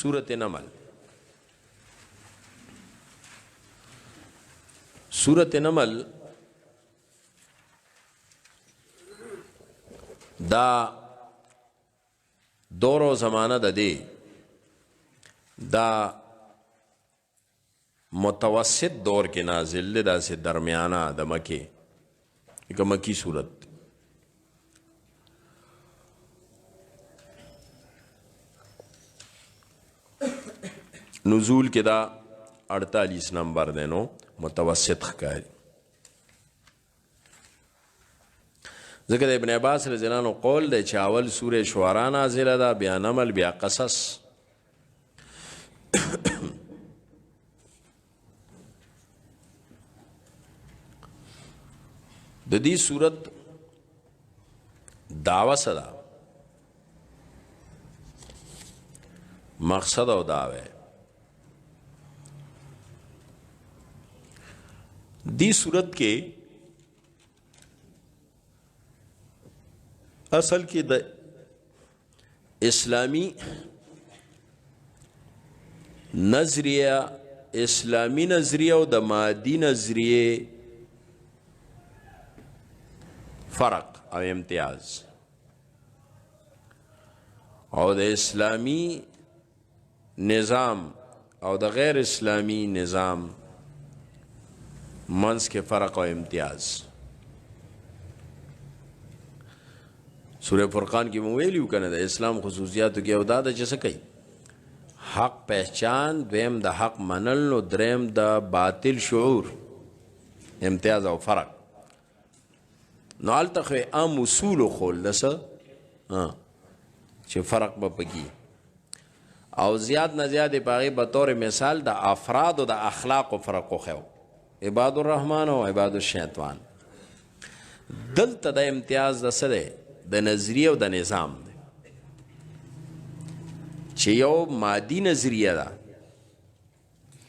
सूरत नमल। सूरत नमल दा दौर ज़माना दे दा मुतवस्सित दौर के नाजिल दा से दरमियाना द मके एक मकी सूरत। नुज़ूल के दा 48 नंबर देनो मुतवस्सित खकारी। ज़िक्र इब्न अब्बास रज़ियल्लाहु अन्हु कौल दे चावल सूर शुआरा नाज़िल दा बिया नमल बिया क़सस। ददी सूरत दावा सदा मकसद और दावे दी सूरत के असल की द इस्लामी नजरिया और द मादी नजरिए फ़र्क और इम्तियाज़ और द इस्लामी निज़ाम और द गैर इस्लामी निज़ाम मंस के फ़र्क और इम्तियाज़। सूरह फुरक़ान की मुवेलियू कने द इस्लाम खुसूसियात के उदाद जैसे कई हक पहचान द्वेम द हक मनल नो द्रेम द बातिल शऊर इम्तियाज़ और फ़र्क नाल तक आम उसूल खोल दस चे फ़र्क बपकी और ज़्याद न ज़्यादा बागी बतौर मिसाल द अफराद व द अखलाक व फ़र्क व ख़ेव इबादुर रहमान व इबादुर शैतान दल तद इम्तियाज़ द सदे द नज़रिया व द निज़ाम चे यो मादी नज़रिया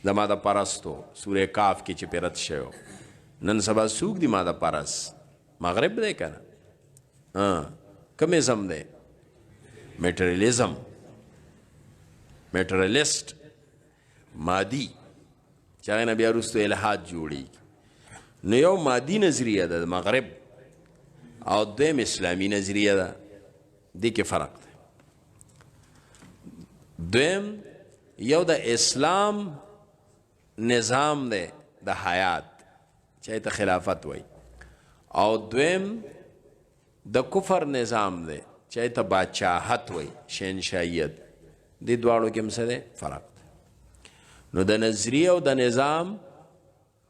द मादा परस्तो सूरह काफ की चिपेरत शयो नन सबा सूख दी मादा परस मगरिब दे करना कमिज़म दे मेटेरियलिज़म मेटेरियलिस्ट मादी चाहे नबी अरुस्तो इलाहाद जोड़ी नयो मादी नजरिया दा मगरिब और द्वेम इस्लामी नजरिया दा दी के फ़र्क थे। द्वेम यो द इस्लाम निज़ाम दे द हयात चाहे तो खिलाफत वही और द्वेम द कुफर निज़ाम दे चाहे तो बादशाहत वही शहनशाहियत दी द्वारों के मसे दे फ़र्क नो द नज़रिया और द निज़ाम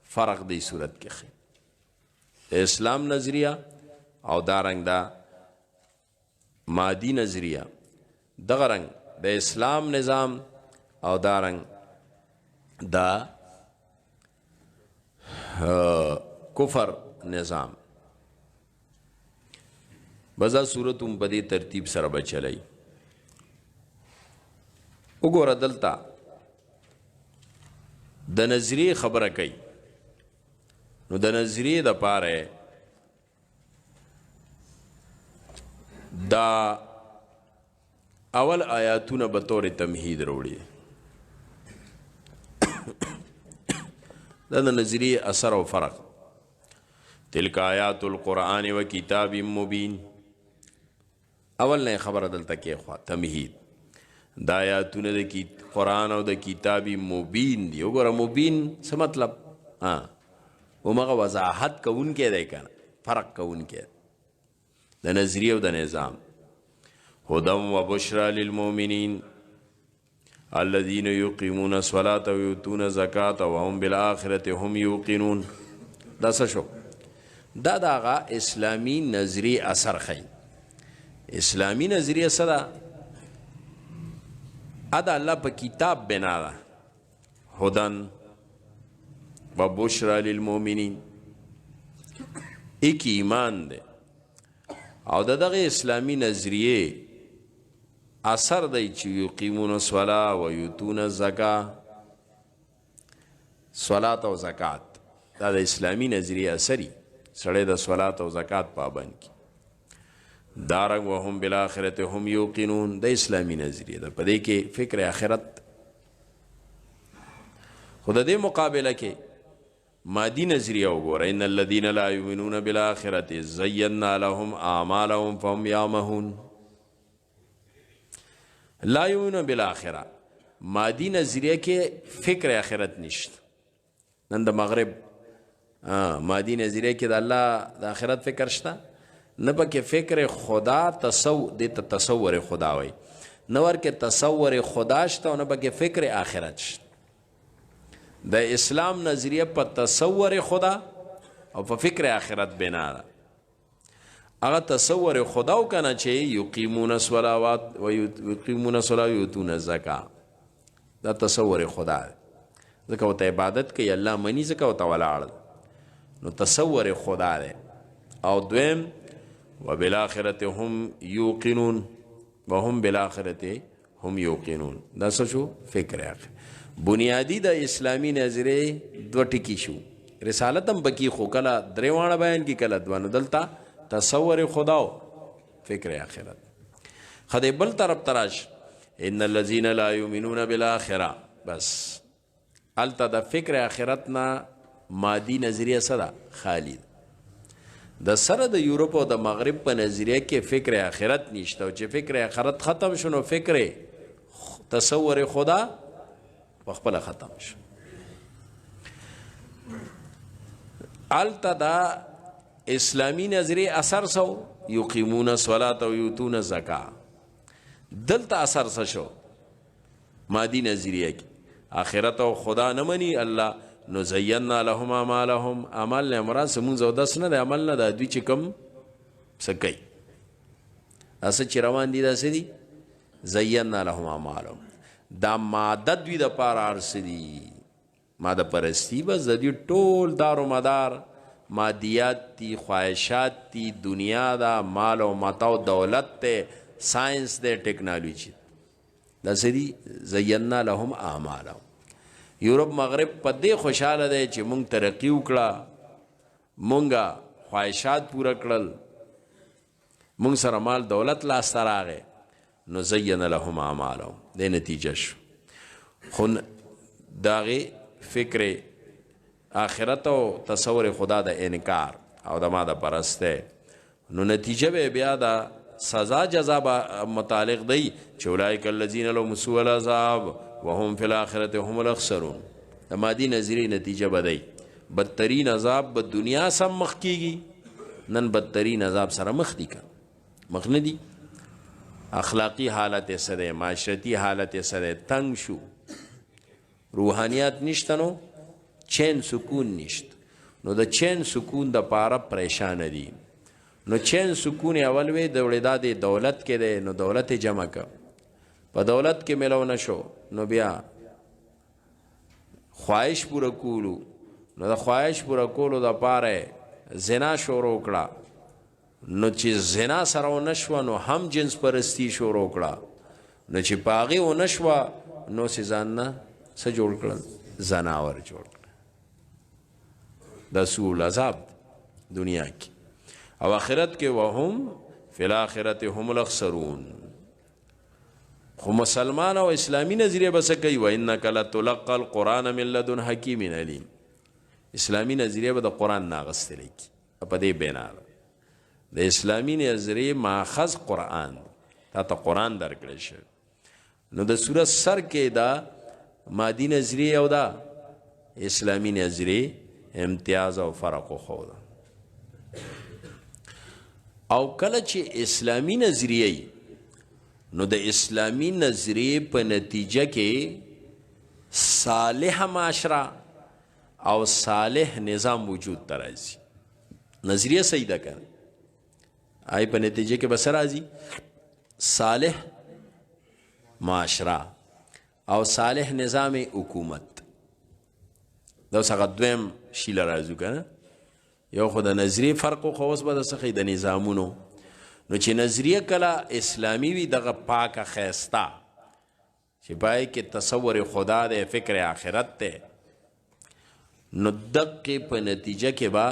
फ़र्क दी सूरत के खे इस्लाम नज़रिया और दारंग दा मादी नज़रिया दगरंग द इस्लाम निज़ाम और दारंग दा कुफर निज़ाम बजा सूरत बदी तरतीब सर बचलई उगोर दलता द नज़रिए खबर कई नो द नज़रिए द पारे दा अवल आयातून बतौर तमहीद रोड़ी द नज़रिए असर व फ़र्क तिलक आयातुल क़ुरआन व किताब मुबीन अवल ने खबर दलता के ख्वा तमहीद दायातून द की क़ुरान और द किताबी मुबीन दी उगोरा मुबीन से मतलब वो मगा वजाहत का उनके देखा फ़र्क का उनके द नज़रिया द निज़ाम हुदम व बुशरा लिलमोमिनीन अल्लज़ीन युक़ीमून अस्सलात व युतून ज़कात व हुम बिल आखिरति हुम युक़िनून दसशो दादागा इस्लामी नज़री असर खई इस्लामी नज़रिया सदा अदा अल्लाह पर किताब बनाला हुदन व बुशरा लिलमोमिनीन एक ईमान दे और ददगे इस्लामी नज़रिए असर दई ची युक़ीमून स्वला व युतून ज़का स्वलात व ज़कात दादा इस्लामी नज़रिए असरी सड़े द स्वलात व ज़कात पाबंद की دارنګ وهم بالآخرة هم یوقنون د اسلامی نظریه ده. په دې کې فکر آخرت. خو د دې مقابله کې مادي نظریه وګوره. ان الذين لا يؤمنون بالآخرة زينا لهم اعمالهم فهم يعمهون. لا یؤمنون بالآخرة مادي نظریه کې فکر آخرت نشته. نن د مغرب مادي نظریه کې د الله د آخرت فکر شته نه، پکې فکر خدا د تصور خدا وي، نه ورکې تصور خدا شته او نه پکې فکر آخرت شته. د اسلام نظریه په تصور خدا او په فکر آخرت بنا ده. هغه تصور خدا او کنه چې یقیمون الصلوات و یقیمون الصلاه و یؤتون الزکات، دا تصور خدا ده. ځکه ورته عبادت کوي الله مني، ځکه ورته ولاړ نو تصور خدا ده. او دویم وبالآخرة هم یوقنون وهم بالآخرة هم یوقنون. دا څه شو؟ فکر آخر. بنیادی د اسلامی نظریه دو ټکی شو. رسالت هم بکی خو کله دریوانه بیان کی کله دوانو. دلته تصور خدا او فکر آخرت. خدای بل طرف تراش ان الذين لا يؤمنون بالآخرة، بس الته د فکر آخرت نه مادي نظریه سره خالی. د سره د یورپ او د مغرب په نظریه کې فکر آخرت نشته، او چې فکر آخرت ختم شنو فکر تصور خدا په خپل ختم شو. الته دا اسلامی نظریه اثر سو یقیمون الصلاة و یؤتون الزکات. دلته اثر څه شو؟ مادي نظریه کې آخرت او خدا نه مني الله. نو زینا لهم اعمالهم، عمل نه مراد سمون زو دس نه د عمل نه د دوی چې کم سکی اس چې روان دي داسې دي. زینا لهم اعمالهم دا ماده دوی د پاره ارسدي ماده پرستی، بس د دې ټول دار و مدار مادیات تی، خواهشات تی، دنیا دا، مال و متاع و دولت ته، ساينس ده، ټیکنالوژي داسې دي. زینا لهم اعمالهم. یورپ مغرب په دې خوشاله دی چې مونږ ترقی وکړه، مونږه خواهشات پوره کړل، مونږ سره مال دولت لاسته راغی. نو زین لهم اعمالهم دې نتیجه شو. خو د هغې فکر آخرت او تصور خدا د انکار او د ماده پرستی، نو نتیجه به بیا د سزا جزا متعلق دی چې اولئک الذین لهم سوء العذاب وهم فی الآخرة هم الاخسرون. د مادي نظریې نتیجه به دی بدترین عذاب به دنیا سم مخ کیږي. نن بدترین عذاب سره مخ دي، مخ نه دي. اخلاقی حالت یې څه دی، معاشرتي حالت یې څه دی، تنگ شو، روحانیات نشته، نو چین سکون نشته. نو د چین سکون د پاره پریشان دي. نو چین سکون اول وی د وړدا د دولت کې دی، نو دولت جمع که په دولت کې ملو نشو، نو بیا خواهش پوره کولو. نو د خواهش پوره کولو د پاره زنا شروع کړه. نو چې زنا سره ونشوه نو هم جنس پرستی شروع کړه. نو چې پاغي ونشوه نو سې ځان نه څه جوړ کړل؟ زناور جوړ کړل. د سوء العذاب دنیا کې او آخرت کې وهم فی الآخرة هم الاخسرون. خو مسلمان او اسلامی نظریه بس کوي وانک لتلقى القرآن من لدن حکیم علیم. اسلامی نظریه به د قرآن ناغستل کی په دې بنا د اسلامی نظریه ماخذ قرآن تا ته قرآن درکړل شي. نو د سورۃ سر کې دا مادي نظریه او دا اسلامی نظریه امتیاز او فرق خو دا. او کله چې اسلامی نظریه نو د اسلامی نظریه په نتیجه کې صالح معاشره او صالح نظام وجود ترازی. نظریه صحیح ده کنه آئی په نتیجه کې بس راځي صالح معاشره او صالح نظام حکومت. دا څنګه دویم شیل راځو کنه. یو خو د نظریه فرق خو اوس به د څخه د نظامونو. نو چې نظریه کله اسلامی وي دغه پاکه خیستا چې پای کې تصور خدا د فکر آخرت ته، نو دقه په نتیجه کې با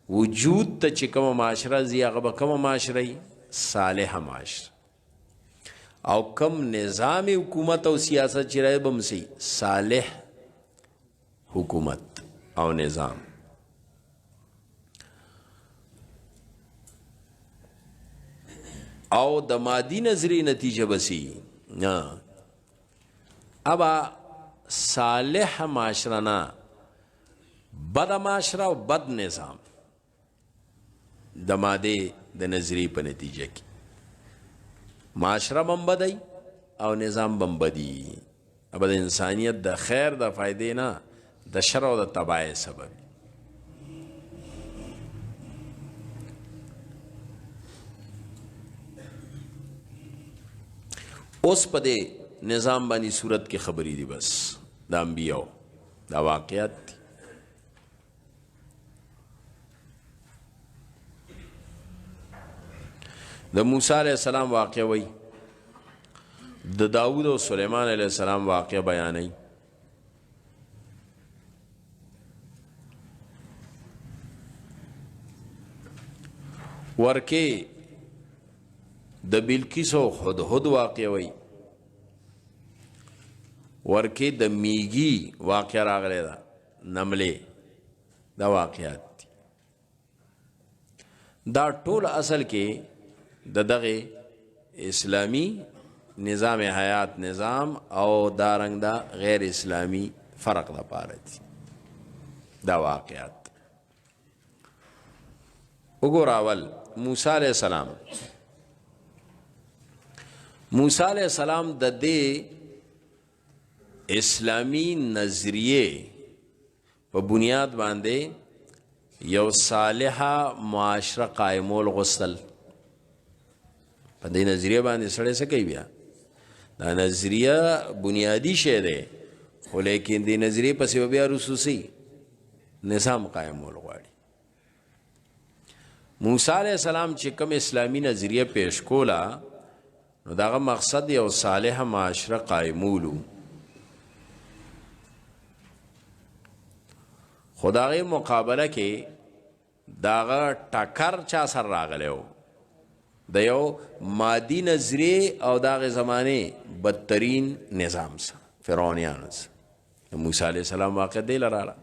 وجود ته چې کومه معاشره ځي هغه به کومه معاشره وي؟ صالحه معاشره. او کم نظام حکومت او سیاست چې راځي به هم سي صالح حکومت او نظام. او د مادي نظری نتیجه بسی ابا صالح معاشره نه بد معاشره او بد نظام د ماده د نظری په نتیجه کې معاشره بم بدی او نظام بم بدی. ابا د انسانیت د خیر د فائدې نه د شر او د تباہی سبب. اوس په دې نظام باندې صورت کې خبرې دي بس د انبیاء دا واقعیت دي. د موسی علیہ السلام واقع وی د داود او سلیمان علیہ السلام واقع بیانوي. ورکه د بلقیس او هدهد واقع وی ورکه د میږي واقع راغلی دا نملې دا واقعات دي. دا ټول اصل کې د دغه اسلامی نظام حیات نظام او دارنګ دا غیر اسلامی فرق دا پاره دي دا واقعات. وګور اول موسی علیہ السلام د دې اسلامی نظریه په بنیاد باندې یو صالحه معاشره قائمول غسل په دې نظریه باندې سړی څه کوي بیا دا نظریه بنیادی شی دی خو لیکن دې نظریه پسې بیا رسوسی نظام قائمول غواړي. موسی علیہ السلام چې کوم اسلامی نظریه پیش کولا نو داغه مقصد یو صالح معاشره قائمولو. خدای مقابله کې داغه ټکر چا سر راغلیو د یو مادي نظریه او داغه زمانه بدترین نظام سره فرعونیانو سره. موسی علیہ السلام واقع دی لراله.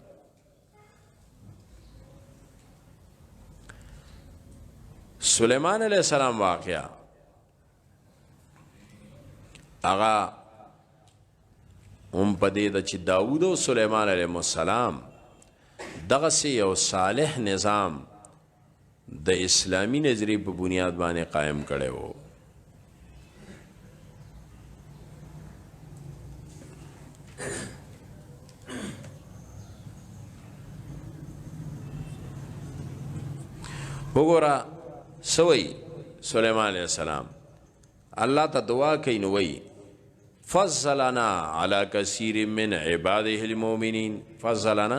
سلیمان علیہ السلام واقعہ اغا پدې د چې داود او سلیمان علیه السلام دغه سي یو صالح نظام د اسلامی نظریه په بنیاد باندې قائم کړي وو. وګوره سوی سلیمان علیہ السلام الله ته دعا کوي نو وی فضلنا على كثير من عباده المؤمنين فضلنا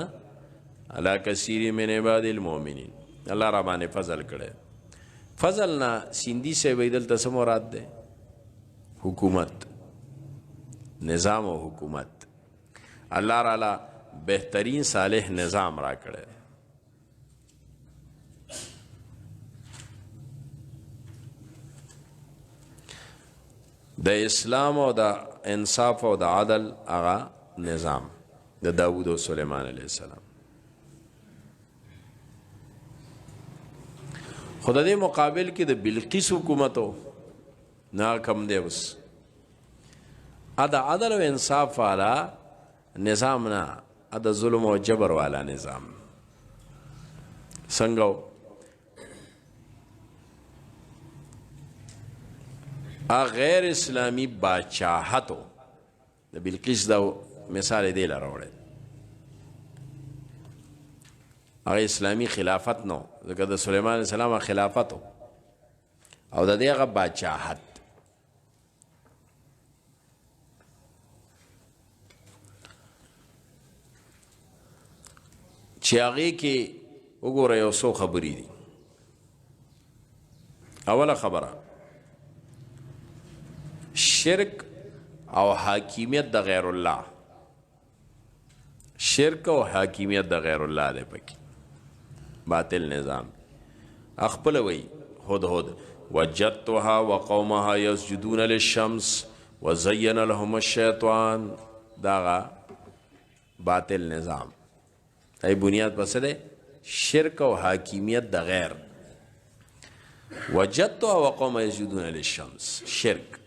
على كثير من عباده المؤمنين الله را باندې فضل کړي. فضلنا سیندی سے ویدل ته مراد ده حکومت نظام او حکومت. الله تعالی بهترین صالح نظام را کړي. د اسلام او د انصاف او د عدل هغه نظام د داود او سلیمان علیه السلام. خود دې مقابل کې د بلقیس حکومت نه کم دی اوس ادا عدل او انصاف والا نظام نه ادا ظلم او جبر والا نظام. څنګه غیر اسلامی بادشاہتو د بلقیس دا مثال دی لراوړل. هغه اسلامی خلافت نو ځکه د سلیمان علیه السلام خلافتو او د دې هغه بادشاہت. چې هغې کې وګوره یو څو خبرې دي. اوله خبره شرک او حاکمیت د غیر الله. شرک او حاکمیت د غیر الله دی پکې. باطل نظام اخپل وی هدهد وجدتها وقومها يسجدون للشمس وزين لهم الشیطان داغا باطل نظام ای بنیاد پس ده شرک و حاکمیت د غیر وجدتها وقومها يسجدون للشمس شرک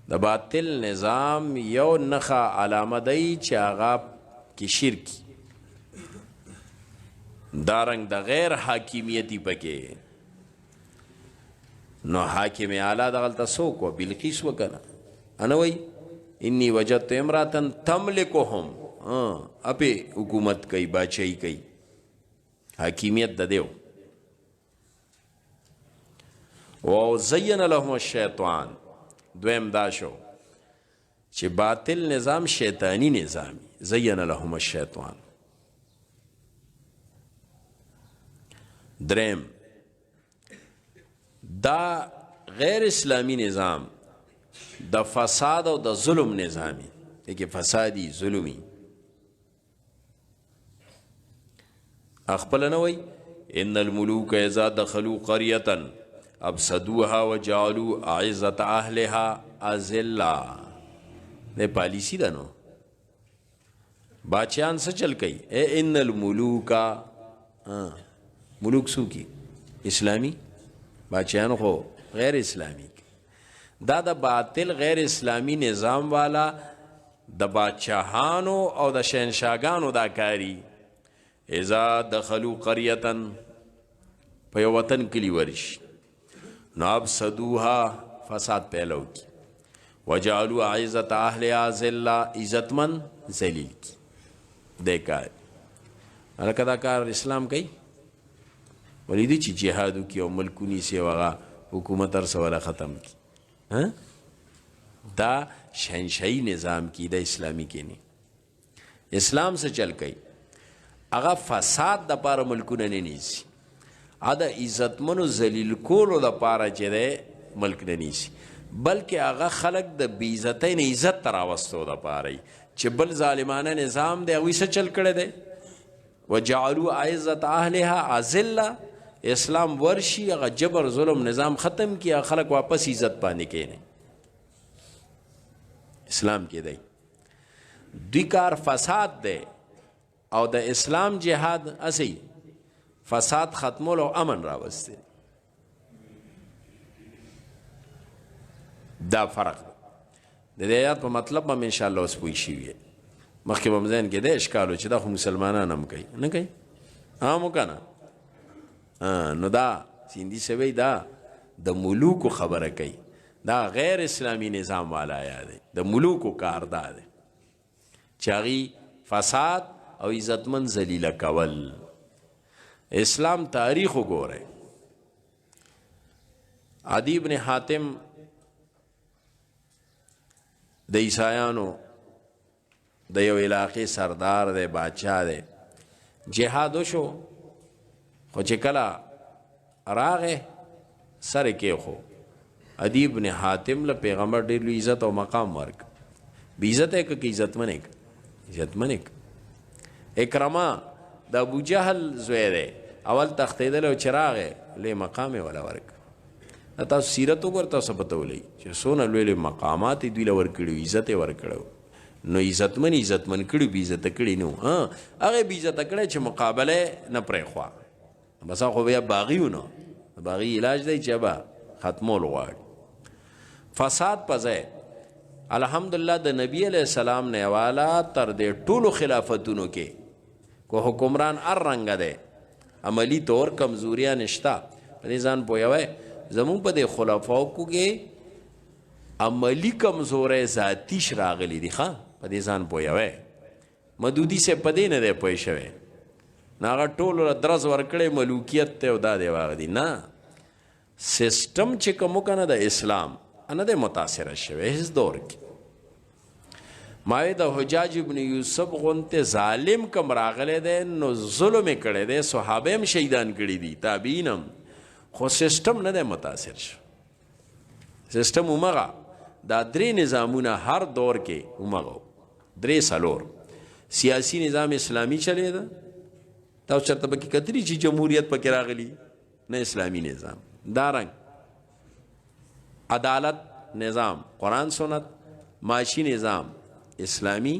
د باطل نظام یو نخا علامه دی چې هغه کې شرکی دارنګ د غیر حاکمیتی پکې نو حاکم اعلی دغلته څوک و بلقیس وکنه انا وی انی وجدت امراتن تملکهم اپی حکومت کوي باچهی کوي حاکمیت د دیو و زین لهم الشیطان دویم دا شو چې باطل نظام شیطانی نظامی زین لهم الشیطان درم دا غیر اسلامی نظام د فساد او د ظلم نظامی دیکھیں فسادی ظلمی اخپل نوی ان الملوک اذا دخلوا قریتا افسدوها وجعلوا اعزت اهلها اذلا ده پالیسی ده نو باچیان سے چل گئی اے ان الملوکا ملوک سو کی اسلامی باچیان خو غیر اسلامی دا د باطل غیر اسلامی نظام والا د باچهانو او د شهنشاهګانو دا کاری اذا دخلوا قرية په یو وطن کلی ورش نو افسدوها فساد پیلو کی وجعلوا عزت اهلها ذلا عزتمن ذلیل کی دے کار الکدا کار اسلام کوي ولیدی چې جهادو کی او ملکونی سی وغا حکومت ار سوالا ختم کی دا شهنشاهی نظام کی دا اسلامی کی نہیں اسلام سے چل گئی اغا فساد دا پارا ملکونه نه نیسی ادا عزتمنو ذلیل کولو دا پارا چه ده ملک نه نیسی بلکه اغا خلق د بیزتین عزت تراوستو دا پاری چه بل ظالمانه نظام ده اوی سے چل کرده ده وجعلوا عزت اهلها اذلہ اسلام ورشی اغا جبر ظلم نظام ختم کیا خلق واپس عزت پانے کے نہیں اسلام کې دی دوی کار فساد دی او د اسلام جهاد اسی فساد ختمول او امن راوسته دا فرق د دې آیات په مطلب به ان شاء الله اوس پوي شي مخکې به مزین کې د اشکالو چې دا خو مسلمانان هم کوي نه کوي عامو کنه نو دا سیندی سوی دا د ملوکو خبره کوي دا غیر اسلامی نظام والا آیا دی د ملوکو کار دا دی چاغي فساد او عزتمن ذلیل کول اسلام تاریخ وګوره عدی ابن حاتم د عیسایانو د یو علاقې سردار دی بادشاہ دی جهاد شو خو چې کله راغه سره کې خو عدی ابن حاتم له پیغمبر ډېر لوی عزت او مقام ورک بی عزت ہے که عزتمن ہے عزتمن ہے اکرما د ابو جهل زوی دی اول تختیدل او چراغ له مقام ولا ورک تاسو سیرت وګور تاسو پته ولې چې سونه لوی مقامات دوی لور کړي عزت ورکړو نو عزتمن کړي بی عزت کړي نو هغه بی عزت کړي چې مقابله نه پرې خوا بس خو بیا باغیونو باغی علاج دی چې با ختمول غواړي فساد پځه الحمدلله د نبی علیہ السلام نه والا تر دې ټولو خلافتونو کې کو حکمران ار رنگ ده عملی طور کمزوریا نشتا پدې ځان پویوي زمون په دې خلفاو کې عملی کمزورې ذاتی شراغلی دي ښا په دې ځان پویوي مدودی سے پدې نه ده پوي شوی ناغه ټولو درز ورکړې ملوکیت ته او دا دی واغ دي نه سیستم چې کوم کنه د اسلام انا د متاثر شوی هیڅ دور کې مای د حجاج ابن یوسف غونته ظالم کم راغله ده نو ظلم کړي ده صحابه هم شهیدان کړي دي تابعین خو سیستم نه ده متاثر شو سیستم عمره دا درې نظامونه هر دور کې عمره درې سالور سیاسی نظام اسلامی چلی ده تا چرته پکې کتلی چې جمهوریت پکې راغلی نه اسلامی نظام دارنګ عدالت نظام قرآن سنت معاشی نظام اسلامی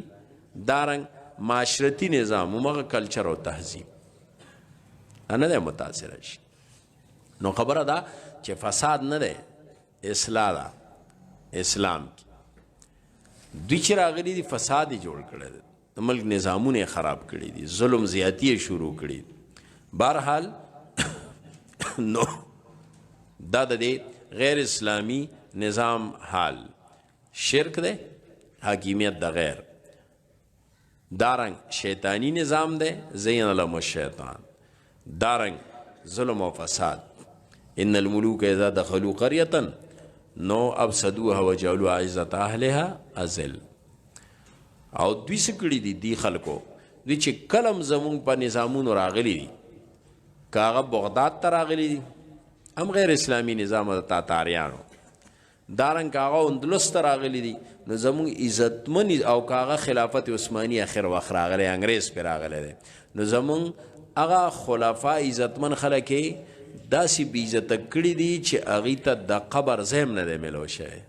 دارنګ معاشرتی نظام ومغه کلچر او تهذیب نه ده متاثر شي نو خبره ده چې فساد نه ده اصلاح ده اسلام دوی چې راغلي دي فساد یې جوړ کړی دی د ملک نظامونه خراب کړي دي ظلم زیاتی شروع کړي بهرحال نو دا د غیر اسلامی نظام حال شرک ده حاکمیت د غیر دارنګ شیطانی نظام ده زین لهم الشیطان دارنګ ظلم و فساد ان الملوک اذا دخلوا قريه نو افسدوها وجعلوا عزت اهلها اذل او دوی سکړي دي دی خلکو دوی چې کلم زمون په نظامونو راغلي دي کاغه بغداد ته راغلي دي هم غیر اسلامی نظام د تاتاریانو دارنګ کاغه اندلس ته راغلي دي نو زمون عزتمن او کاغه خلافت عثماني اخر وخت راغلي انګريز پر راغلي دي نو زمون هغه خلفا عزتمن خلک داسې بې عزته کړي دي چې هغې ته د قبر ځای نه دی میلو شوی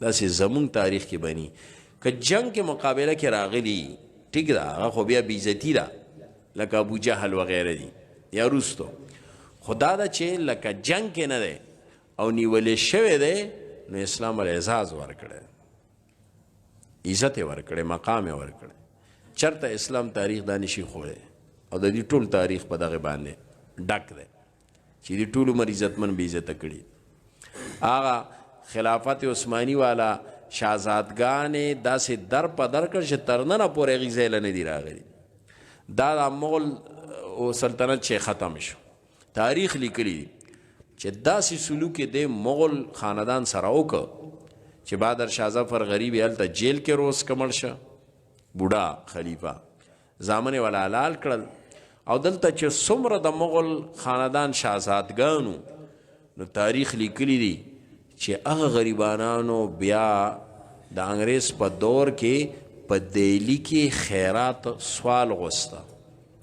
داسې زمونږ تاریخ کې بني که جنگ کې مقابله کې راغلي ټیک ده هغه خو بیا بې عزتي ده لکه ابو جهل وغیره دي یا روستو خدا ده چې لکه جنگ کې نه دی او نیولې شوی دی نو اسلام ول اعزاز ورکړی عزت یې ورکړی مقام یې ورکړی چرته اسلام تاریخ دا نشي ښولی او د دې ټول تاریخ په دغه باندې ډک دی چې دې ټول عمر عزتمن بې عزته کړي هغه خلافت عثماني والا شهزادګانې داسې در په در کړ چې تر ننه پورې هغې ځای له نه دي راغلي دا د مغل سلطنت چې ختم شو تاریخ لیکلی دي چې داسې سلوک یې د مغل خاندان سره وکړ چې بادر شاه ظفر غریب یې هلته جیل کې روز کمړ شه بوډا خلیفه زامن یې ولا حلال کړل او دلته چې څومره د مغل خاندان شهزادګانو نو تاریخ لیکلی دی چې هغه غریبانانو بیا د انګریز په دور کې په دهلی کې خیرات سوال غوسته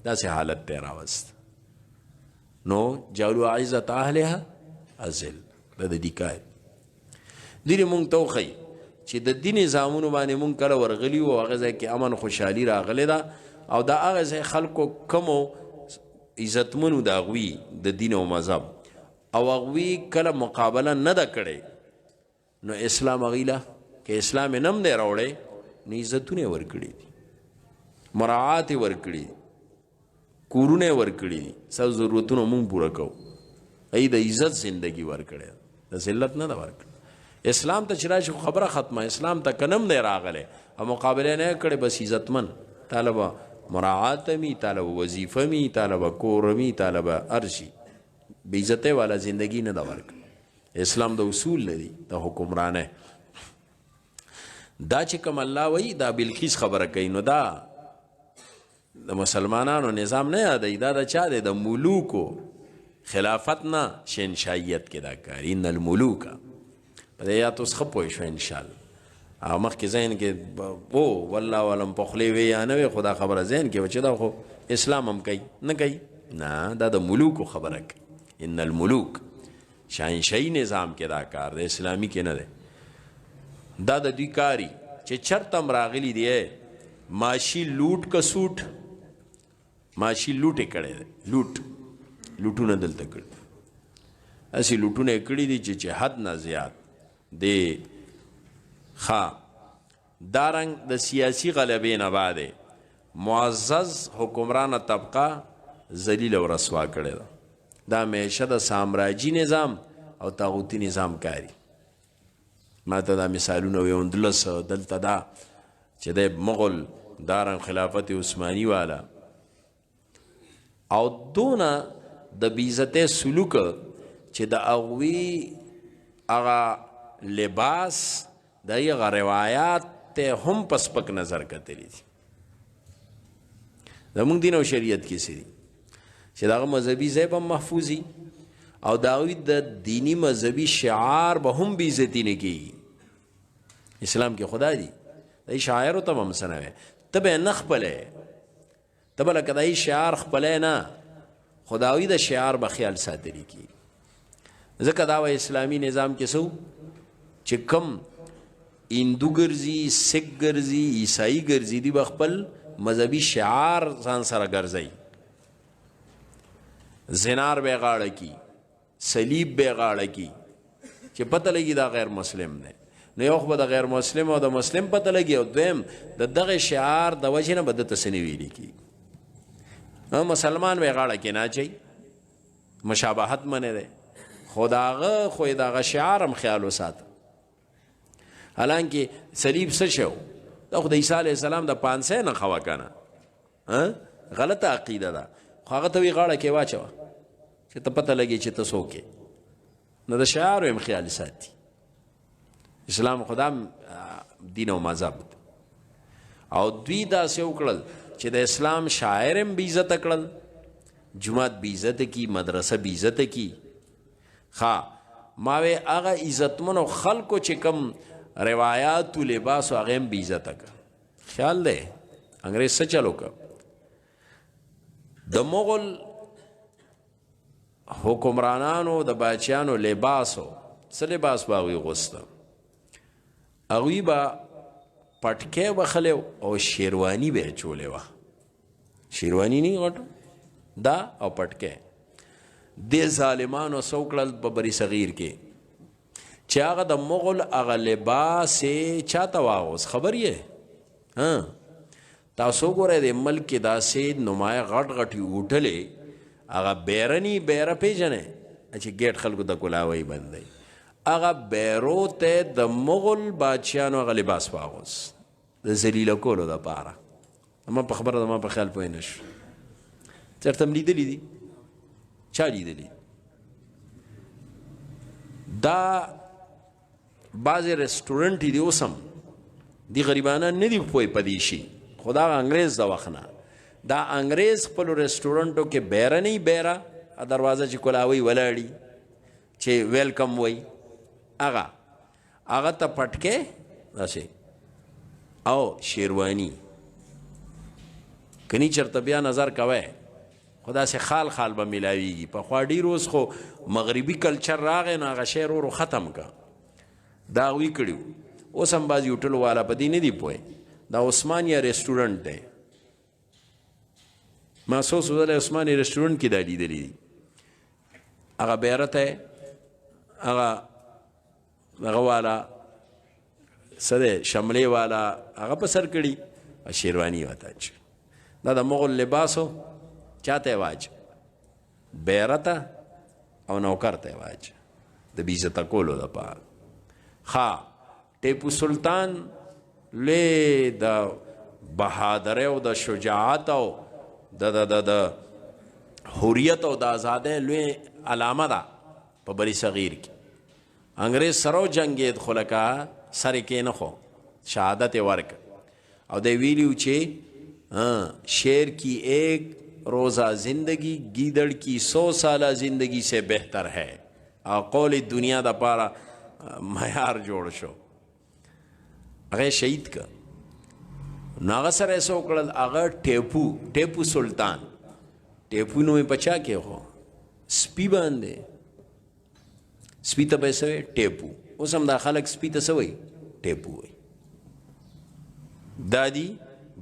داسې حالت ته راوست نو جعلوا عزت اهلها اذل د دې کای دې مونږ ته وښیي چې د دې نظامونو باندې مونږ کله ورغلي وو هغه ځای کې امن خوشحالي راغلی ده او دا هغه ځای خلکو کمو عزتمنو د هغوی د دین او مذهب او هغوی کله مقابله نه ده کړې نو اسلام هغوی له که اسلام یې نم دی راوړی نو عزتونه یې ورکړي دي مراعات یې ورکړي دي کورونه یې ورکړي دي سب ضرورتونه مونږ پوره کوو ای د عزت زندگی ورکړی د ذلت نه ده ورکړی اسلام ته چې راشي خبره ختمه اسلام ته که نم دی راغلی او مقابله نه کړې بس عزتمن طالبه مراعات می طالب وظیفه می طالب کور می طالب ارشی بے عزته والا زندگی نه دا ورک اسلام د اصول لري د حکمرانه دا چې کوم الله وای دا بلخیس خبره کوي نو دا د مسلمانانو نظام نه یادای دا د چا دی د ملوکو خلافت نه شنشایت کې دا کار ان الملوک په دې یا تاسو خپوي شو ان شاء الله او مخکې ذهن کې او والله ولم په خولې وی یا نه وي خدا خبره ذهن کې چې دا خو اسلام هم کوي نه کوي نه دا د ملوکو خبره کوي ان الملوک شاهنشاهي نظام کې دا کار د اسلامي کې نه دی دا د دوی کاري چې چرته هم راغلي دی ماشي لوټ که سوټ ماشي لوټ یې کړی دی لوټونه دلته کړي هسې لوټونه یې کړي دي چې حد نه زیات دی دارنګ د سیاسی غلبې نه بعد معزز حکمران طبقه ذلیل او رسوا کړی ده دا همیشه د سامراجي نظام او طاغوتي نظام کاری ما ته دا مثالونه وي اندلس دلته دا چې د مغل دارنګ خلافت عثماني والا او دونه د بیزته سلوک چې د هغوی هغه لباس د هغه روایات ته هم په سپک نظر کتلی دي زموږ دین او شریعت کې څه دي چې دغه مذهبي ځای به محفوظي او د هغوی د دیني مذهبي شعار به هم بېعزتي نه کېږي اسلام کې خدا دی د شاعرو ته هم څه نه وی ته به یې نه خپلی ته به لکه دای شعار خپلی نه خداوی د شعار به خیال ساتلی کی ځکه دا و اسلامي نظام کې څه چې کم هندو ګرځي سکھ ګرځي عیسائی ګرځي دی به خپل مذهبي شعار ځان سره ګرځي زنار به غاړه کی صلیب به غاړه کی چې پته لګي دا غیر مسلم دی نو یو خو به د غیر مسلم او د مسلم پته لګي او دویم د دغه شعار د وجې نه به دته څه نه ویلي کېږي مسلمان به غاړه کې نه اچوي مشابهت منې دی خو د هغه خو یې د هغه شعار هم خیال وساته حالانکه صلیب څه شی و دا خو د عیسی علیه السلام د پانسۍ نه خوا کنه غلطه عقیده ده خو هغه ته وی غاړه کې واچوه چې ته پته لګي چې ته څوک یې نو د شعار هم خیال ساتي اسلام خدا دین او مذهب او دوی داسې وکړل چې د اسلام شاعر هم بې عزته کړل جومات بې عزته کی مدرسه بې عزته کی ما وی هغه عزتمنو خلکو چې کم روایات و لباس و هغه هم بې عزته کړ خیال دی انګریز څه چلو که د مغل حکمرانانو د باچیانو لباسو څه لباس به هغوی غوسته هغوی به پټکی بخلی او شیروانی به یې چولې وه شیروانی نه غټو دا او پټکی دې ظالمانو څه وکړل په بری صغیر کې چې هغه د مغل هغه لباس یې چاته واغوست خبر یې تاسو ګورئ د ملک کې داسې نمایه غټ غټې اوټلې هغه بیرني بیره پیژنې چې ګیټ خلکو د کلاوی بندی هغه بیرو ته د مغل بادشاهانو هغه لباس واغوست د ذلیله کولو دپاره ما په خبره ما په خیال پوه نه شو چېرته م لیدلي دي چا لیدلي دا بعضې رسټورنټ دي اوس هم دي غریبانه نه دي پوه په دې شي خو دا انګریز د وخت نه دا انګریز خپلو رسټورنټو کې بیره نه بیره دروازه چې کلاوی ولاړي چې ویلکم وی هغه ته پټکې داسې او شیروانی کنی چرته بیا نظر کوئ خو داسې خال خال به میلاویږي پخوا ډېر اوس خو مغربي کلچر راغی نو هغه شی ورو ختم که دا هغوی کړي اوس هم بعضې هوټلو والا په دې نه دي پوه دا عثمانیه رسټورنټ دی ما څو ځله عثماني رسټورنټ کې دا لیدلي دي هغه بیره ته هغه والا څه دی شملې والا هغه په سر کړي شیرواني ورته اچوي دا د مغل لباسو چاته یې واچ بیره ته او نوکر ته یې واچ د بې عزته کولو دپاره ټیپو سلطان لوی د بهادرۍ او د شجاعت او د حریت او د آزادۍ لوی علامه ده په بری صغیر کې انګریز سره وجنګېد خو لکه سر یې کېنښو شهادت یې ورکړ او دی ویلي چې شیر کی ایک روزہ زندگی گیدڑ کی 100 سالہ زندگی سے بہتر ہے او قول دنیا دا پارا معیار جوړ شو هغه شهید که نو هغه سره یې څه وکړل هغه ټیپو سلطان ټیپو نوم یې په چا کې خو سپي باندې سپي ته به یې څه وایي ټیپو اوس هم دا خلک سپي ته څه وایي ټیپو وایي دا دي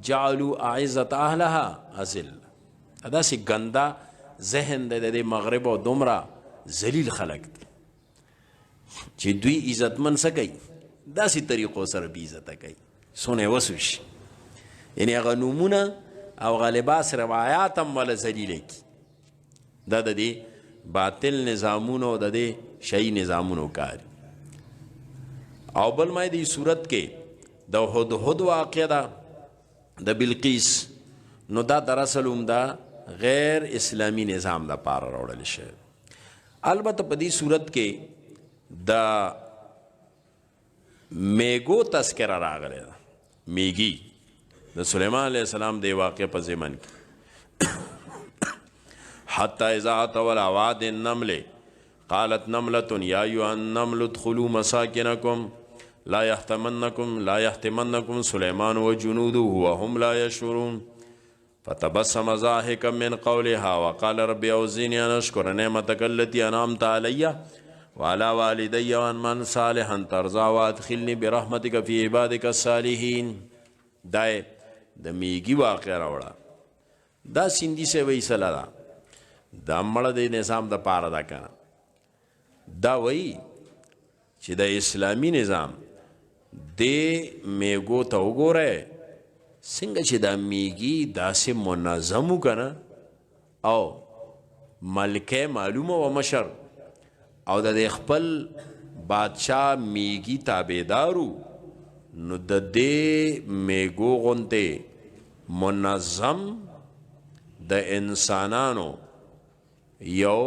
جعلوا اعزت اهلها اذل داسې ګنده ذهن دی د دې مغرب او دومره ذلیل خلک دي چې دوی عزتمن څه کوي داسې طریقو سره بې عزته کوي څونه یې وسو شي یعنی هغه نومونه او هغه لباس روایات هم وله ذلیله کي دا د دې باطل نظامونو د دې شی نظامونو کار او بل ما دې صورت کې د هدهد واقع ده د بلقیس نو دا دراصل دا غیر اسلامی نظام دا پار راوړل شي البته په دې صورت کې د میګو تذکره راغلی ده میګي د سلیمان علیه السلام د واقع په ضمن کې حتی اذا اتوا واد النمل قالت نملة یا ایها النمل ادخلوا مساکنکم لا يحتمنكم سليمان وجنوده وهم لا يشعرون فتبسم ضاحكا من قولها وقال رب اوزعني ان اشكر نعمتك التي انعمت علي وعلى والدي وان من صالحا ترضى وادخلني برحمتك في عبادك الصالحين. دای د میږي واقع راوړه. دا سیندی سے ویسله ده دا مړه د نظام د پاره ده کنه. دا وی چې د اسلامی نظام د میګو ته وګوره څنګه چې دا میږي داسې منظمو کنه او ملکه معلومه و مشر او د خپل بادشاہ میږي تابعدارو نو د دې میګو غونته منظم د انسانانو یو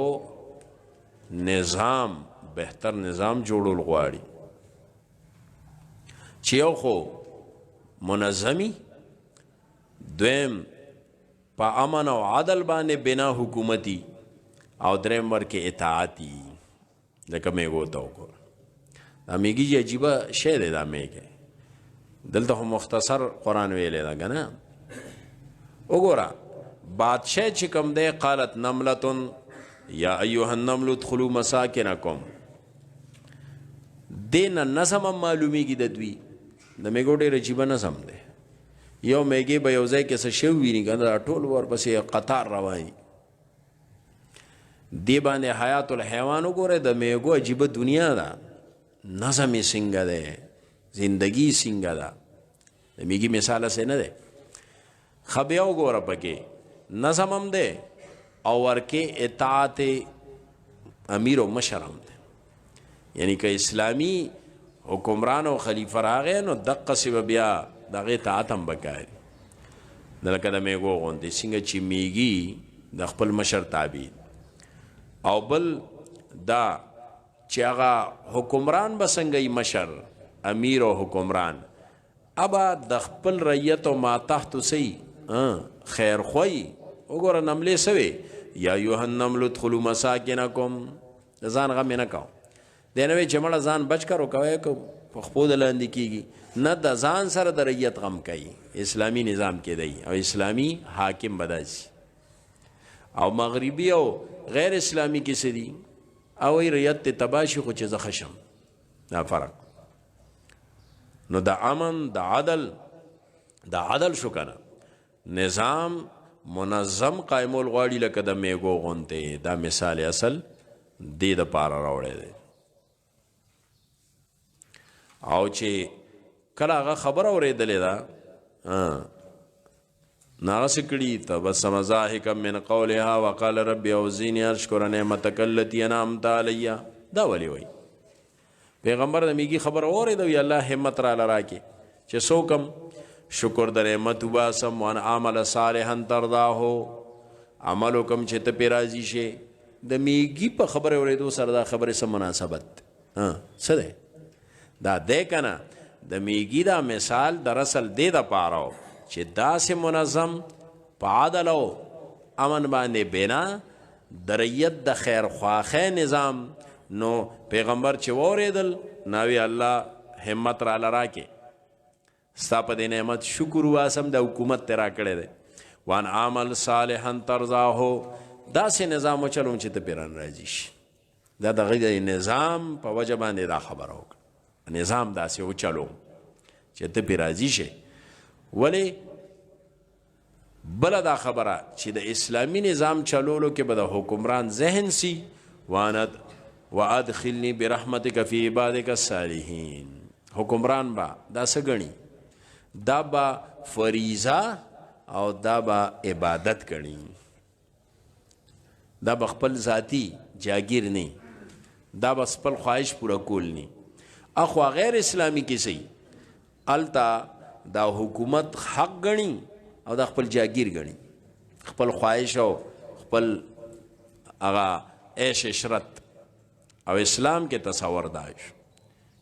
نظام بهتر نظام جوړول غواړي چې یو خو منظمی دویم په امن او عدل باندې بنا حکومتي او دریم ورکه اطاعتي لکه میګو ته وګوره. دا میږي عجیبه شی دی. دا میږي دلته هم مختصر قرآن ویلی ده که نه. وګوره بادشاہ چې کوم دی قالت نملتن یا ایها النمل ادخلوا مساکنکم دین نظم هم معلومیږي د دوی د میګو ډېر عجیبه نظم دی. یو میږي به یو ځای کې څه شوي ویني که نه ټول ورپسې قطار رواني دی باندې حیات الحیوان وګوره د میګو عجیبه دنیا ده. نظم یې څنګه دی زندگی څنګه ده د میږي مثال هسې نه دی. ښه بیا وګوره پکې نظم هم دی او ورکې اطاعت امیر و مشر هم دی. یعنی که اسلامی حکمران او خلیفه راغی نو دقسې به بیا د هغې اطاعت هم به کوي. لکه د میږو غوندې څنګه چې میږي د خپل مشر تابع او بل دا چې هغه حکمران به څنګه مشر امیر او حکمران ابا د خپل رعیت او ما تحت سی خیر خوی. وګوره نملې سوې یا ایها النمل ادخلوا مساکنکم ځان غم نه کوو دی نه وی چې مړه ځان بچ کر وکوی که په خپو د لاندې کېږي نه د ځان سره د رعیت غم کوي. اسلامي نظام کې دی او اسلامي حاکم به داسي او مغربي او غیر اسلامي کې څه دي او رعیت ته تباه شي خو چې زه خشم. دا فرق نو د امن د عدل شو کنه نظام منظم قائمول غواړي لکه د میګو غونته. دا مثال اصل دې د پاره راوړی دی. او چې کله هغه خبره اورېدلې ده ناغسې کړي تبسم ضاحکا من قولها وقال رب اوزعني ان اشکر نعمتک التي انعمت علی. دا ولې وایي پیغمبر د میږي خبره اورېده وي الله همت راله راکړي چې څوک شکر د نعمت وباسم وان عمل صالحا ترضاه عمل وکم چې ته پې راضي شې. د میږي په خبره اورېدو سره دا خبرې څه مناسبت څه دی؟ دا دی که نه د میږي دا مثال در اصل دی دپاره چې داسې منظم په عدل او امن باندې بنا د رعیت د خیرخواهۍ نظام نو پیغمبر چې واورېدل ناوی الله همت راله راکې ستا په دې نعمت شکر واسم د حکومت ته راکړی دی. وان عمل صالحا ترضاه داسې نظام وچلوم چې ته پرې راضي شي. دا د هغې د نظام په وجه باندې دا خبره وکړه نظام داسې وچلوم چې ته پرې راضي شي. ولې بله دا خبره چې د اسلامي نظام چلولو کې به د حکمران ذهن سی وادخلني برحمتک فی عبادک الصالحین. حکمران با دا څه ګڼي؟ دا با فریضه او دا با عبادت ګڼي. دا به خپل ذاتی جاگیر نه دا به خپل خواهش پورا کول نه. اخوا غیر اسلامی کې سي التا دا حکومت حق ګڼي او دا خپل جاگیر ګڼي خپل خواهش او خپل هغه عیش عشرت. او اسلام کې تصور داش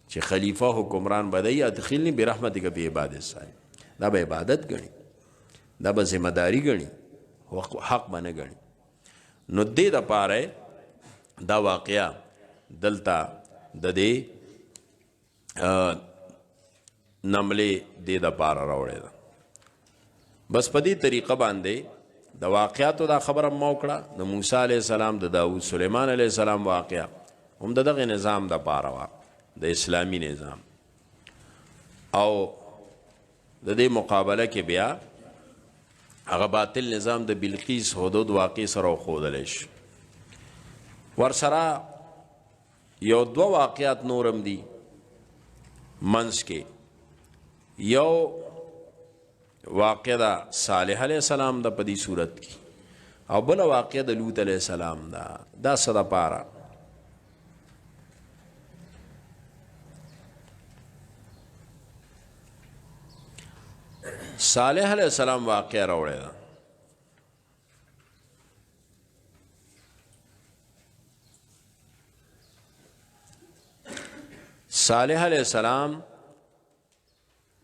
چې خلیفہ حکمران بدای ادخلنی برحمتک فی عبادک الصالحین. دا به عبادت ګڼي دا به ذمہ داری ګڼي حق باندې ګڼي. نو دې دپاره دا واقعه دلته د دې نملې دې دپاره راوړې ده. بس په دې طریقه باندې د واقعاتو دا خبره ما وکړه د موسی علیه السلام د داود سلیمان علیه السلام واقعه هم د دغه نظام د پاره وه د اسلامي نظام او د دې مقابله کې بیا هغه باطل نظام د بلقیس حدود واقع سره وښودلی شي ورسره یو دوه واقعات نورم دي منځ کې یو واقع د صالح علیه السلام د په دې صورت کې او بله واقع د لوط علیه السلام دا څه دپاره صالح علیہ السلام واقع راوړی ده صالح علیہ السلام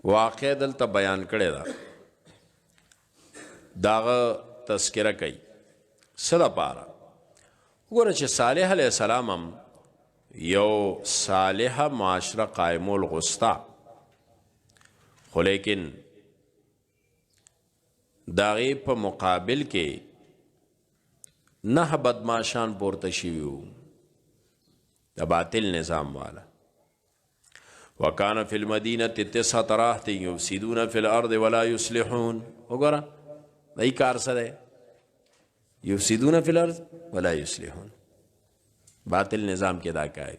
واقع دلته بیان کړی ده داغه تذکره کوي څه دپاره وګوره چې صالح علیہ السلام هم یو صالحه معاشره قائمول غوسته خو لیکن داغه په مقابل کې نه بدمعشان پورته شوي وو د باطل نظام والا وکانه فی المدینه 9 رهط یفسدون فی الارض ولا یصلحون وګوره دای کار سره یفسدون فی الارض ولا یصلحون باطل نظام کې دا کوي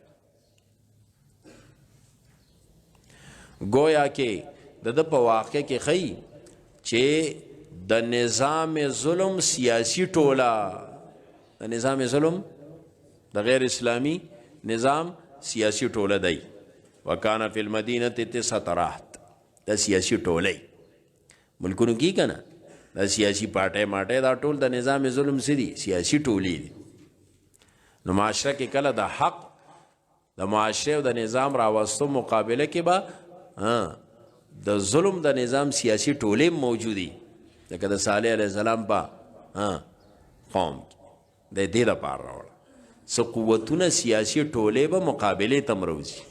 گویا کې د په واقع کې خی چې د نظام ظلم سیاسی ټوله د نظام ظلم د غیر اسلامی نظام سیاسی ټوله دی وکانه فی المدینه 9 رهط د سیاسی ټوله ملکونو کې کنه د سیاسی پارټي ماټي دا ټول د نظام ظلم سری سیاسی ټولی نو معاشره کې کله د حق د معاشره او د نظام راوستو مقابله کې به د ظلم د نظام سیاسی ټوله موجودی لکه د صالح علیه السلام په قوم د دې لپاره راوړه څه قوتونه سیاسي ټولې به مقابلې ته مروځي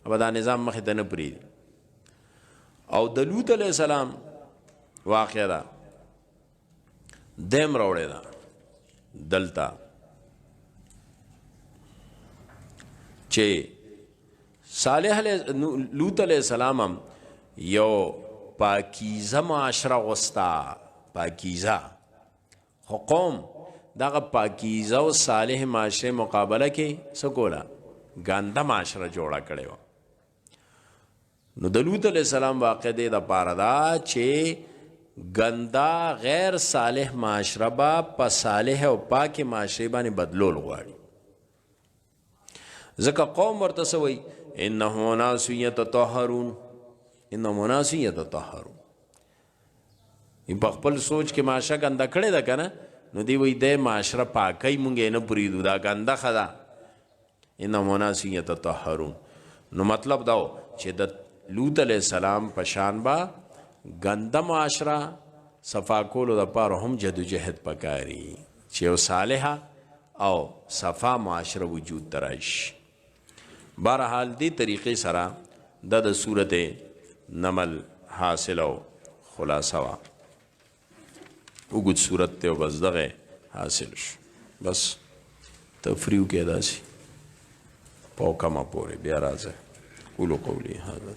अब دا نظام مخې ته نه پرېږدي او د لوط علیه السلام واقع ده دیم راوړې ده دلته چې صالح علیه لوط علیه السلام هم یو پاکیزه معاشره غوستا پاکیزه خو قوم دغه پاکیزه او صالح معاشره مقابله کې څه کوله ګنده معاشره جوړه کړې وه نو د لوط علیه السلام واقع دی د پاره دا چې ګنده غیر صالح معاشره به په صالح او پاکې معاشرې باندې بدلول غواړي ځکه قوم ورته څه وایي انه اناس یتطهرون انهم اناس یتطهرون په خپل سوچ کې معاشره ګنده کړې ده که نه نو دی وایي دی معاشره پاکۍ مونږ یې نه پرېږدو دا ګنده ښه ده انهم اناس یتطهرون نو مطلب دا و چې د لوط علیه السلام په شان به ګنده معاشره صفا کولو دپاره هم جدوجهد پکاري چې یو صالحه او صفا معاشره وجود ته راشي بهرحال دې طریقې سره د صورت نمل حاصل او خلاصه وا وګد صورت ته بس دغه حاصل شو بس تفریو کې داسي پاو کما پورې بیا راځه قولو قولی هذا